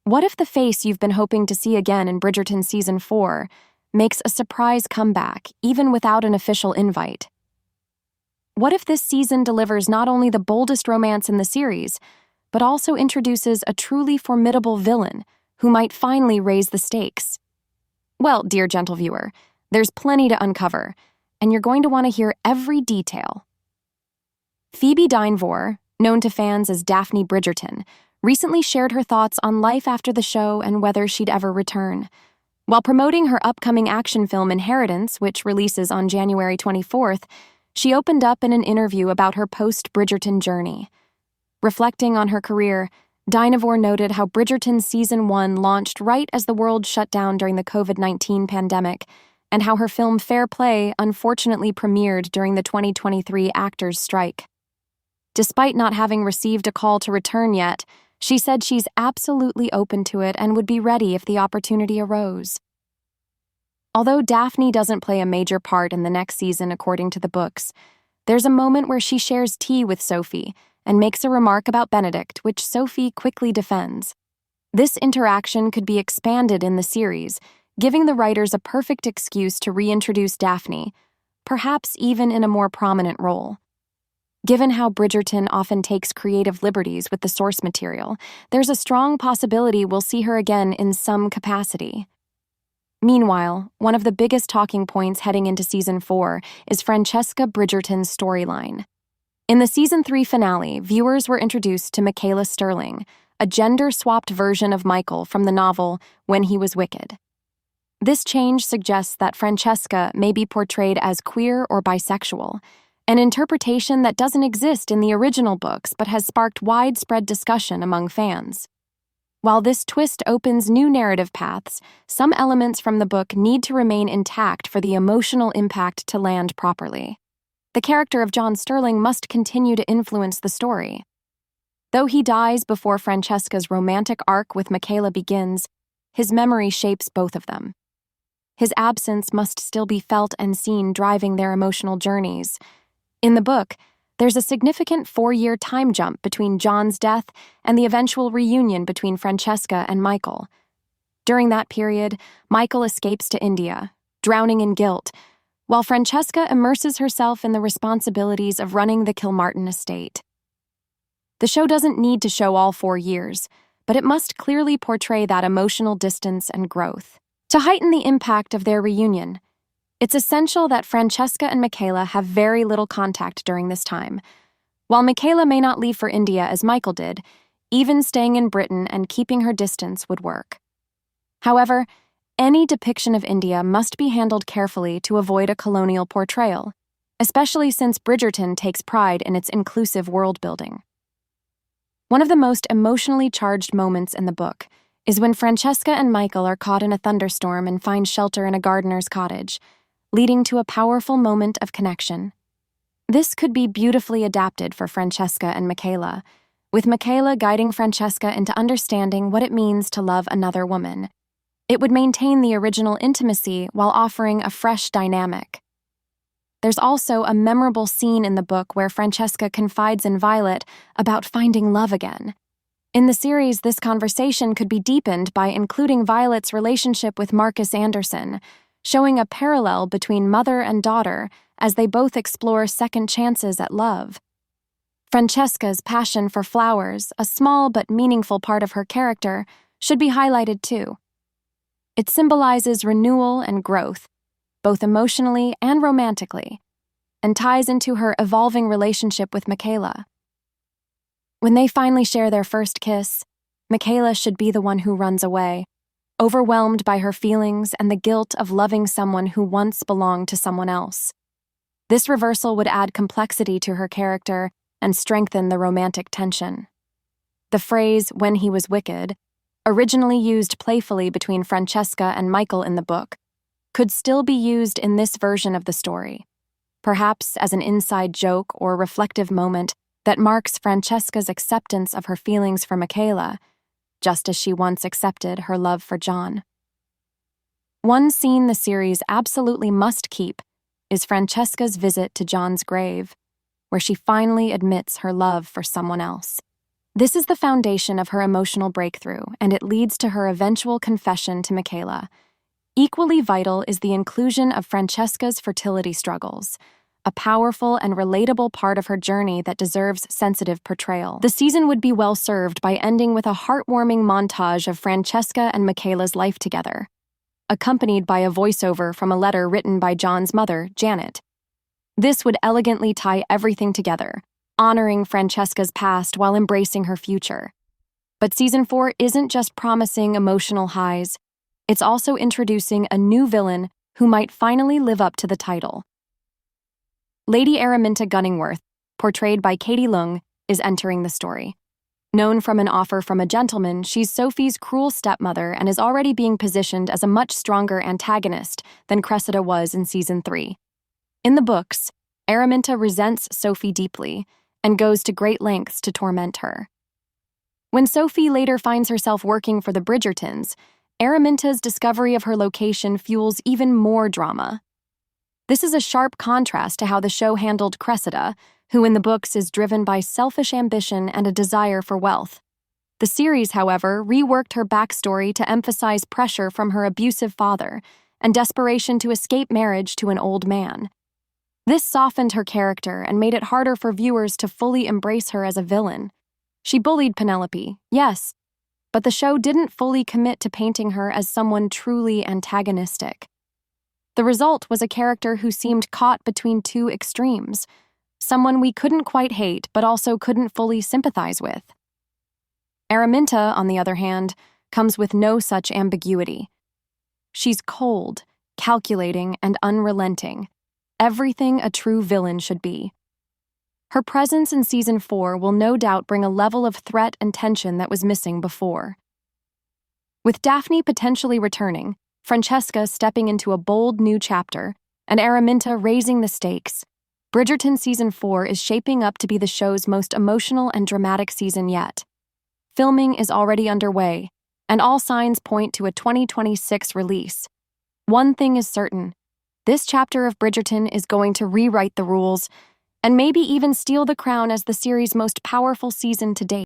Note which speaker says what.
Speaker 1: What if the face you've been hoping to see again in Bridgerton Season 4 makes a surprise comeback, even without an official invite? What if this season delivers not only the boldest romance in the series, but also introduces a truly formidable villain who might finally raise the stakes? Well, dear gentle viewer, there's plenty to uncover, and you're going to want to hear every detail. Phoebe Dynevor, known to fans as Daphne Bridgerton, recently shared her thoughts on life after the show and whether she'd ever return. While promoting her upcoming action film Inheritance, which releases on January 24th, she opened up in an interview about her post-Bridgerton journey. Reflecting on her career, Dynevor noted how Bridgerton Season 1 launched right as the world shut down during the COVID-19 pandemic, and how her film Fair Play unfortunately premiered during the 2023 actors' strike. Despite not having received a call to return yet, she said she's absolutely open to it and would be ready if the opportunity arose. Although Daphne doesn't play a major part in the next season according to the books, there's a moment where she shares tea with Sophie and makes a remark about Benedict, which Sophie quickly defends. This interaction could be expanded in the series, giving the writers a perfect excuse to reintroduce Daphne, perhaps even in a more prominent role. Given how Bridgerton often takes creative liberties with the source material, there's a strong possibility we'll see her again in some capacity. Meanwhile, one of the biggest talking points heading into Season 4 is Francesca Bridgerton's storyline. In the Season 3 finale, viewers were introduced to Michaela Sterling, a gender-swapped version of Michael from the novel When He Was Wicked. This change suggests that Francesca may be portrayed as queer or bisexual, an interpretation that doesn't exist in the original books but has sparked widespread discussion among fans. While this twist opens new narrative paths, some elements from the book need to remain intact for the emotional impact to land properly. The character of John Sterling must continue to influence the story. Though he dies before Francesca's romantic arc with Michaela begins, his memory shapes both of them. His absence must still be felt and seen, driving their emotional journeys. In the book, there's a significant 4-year time jump between John's death and the eventual reunion between Francesca and Michael. During that period, Michael escapes to India, drowning in guilt, while Francesca immerses herself in the responsibilities of running the Kilmartin estate. The show doesn't need to show all 4 years, but it must clearly portray that emotional distance and growth. To heighten the impact of their reunion, it's essential that Francesca and Michaela have very little contact during this time. While Michaela may not leave for India as Michael did, even staying in Britain and keeping her distance would work. However, any depiction of India must be handled carefully to avoid a colonial portrayal, especially since Bridgerton takes pride in its inclusive world-building. One of the most emotionally charged moments in the book is when Francesca and Michael are caught in a thunderstorm and find shelter in a gardener's cottage, leading to a powerful moment of connection. This could be beautifully adapted for Francesca and Michaela, with Michaela guiding Francesca into understanding what it means to love another woman. It would maintain the original intimacy while offering a fresh dynamic. There's also a memorable scene in the book where Francesca confides in Violet about finding love again. In the series, this conversation could be deepened by including Violet's relationship with Marcus Anderson, showing a parallel between mother and daughter as they both explore second chances at love. Francesca's passion for flowers, a small but meaningful part of her character, should be highlighted too. It symbolizes renewal and growth, both emotionally and romantically, and ties into her evolving relationship with Michaela. When they finally share their first kiss, Michaela should be the one who runs away, overwhelmed by her feelings and the guilt of loving someone who once belonged to someone else. This reversal would add complexity to her character and strengthen the romantic tension. The phrase, "when he was wicked," originally used playfully between Francesca and Michael in the book, could still be used in this version of the story, perhaps as an inside joke or reflective moment that marks Francesca's acceptance of her feelings for Michaela, just as she once accepted her love for John. One scene the series absolutely must keep is Francesca's visit to John's grave, where she finally admits her love for someone else. This is the foundation of her emotional breakthrough, and it leads to her eventual confession to Michaela. Equally vital is the inclusion of Francesca's fertility struggles, a powerful and relatable part of her journey that deserves sensitive portrayal. The season would be well served by ending with a heartwarming montage of Francesca and Michaela's life together, accompanied by a voiceover from a letter written by John's mother, Janet. This would elegantly tie everything together, honoring Francesca's past while embracing her future. But Season 4 isn't just promising emotional highs, it's also introducing a new villain who might finally live up to the title. Lady Araminta Gunningworth, portrayed by Katie Leung, is entering the story. Known from An Offer from a Gentleman, she's Sophie's cruel stepmother and is already being positioned as a much stronger antagonist than Cressida was in Season 3. In the books, Araminta resents Sophie deeply and goes to great lengths to torment her. When Sophie later finds herself working for the Bridgertons, Araminta's discovery of her location fuels even more drama. This is a sharp contrast to how the show handled Cressida, who in the books is driven by selfish ambition and a desire for wealth. The series, however, reworked her backstory to emphasize pressure from her abusive father and desperation to escape marriage to an old man. This softened her character and made it harder for viewers to fully embrace her as a villain. She bullied Penelope, yes, but the show didn't fully commit to painting her as someone truly antagonistic. The result was a character who seemed caught between two extremes, someone we couldn't quite hate but also couldn't fully sympathize with. Araminta, on the other hand, comes with no such ambiguity. She's cold, calculating, and unrelenting, everything a true villain should be. Her presence in Season 4 will no doubt bring a level of threat and tension that was missing before. With Daphne potentially returning, Francesca stepping into a bold new chapter, and Araminta raising the stakes, Bridgerton Season 4 is shaping up to be the show's most emotional and dramatic season yet. Filming is already underway, and all signs point to a 2026 release. One thing is certain: this chapter of Bridgerton is going to rewrite the rules and maybe even steal the crown as the series' most powerful season to date.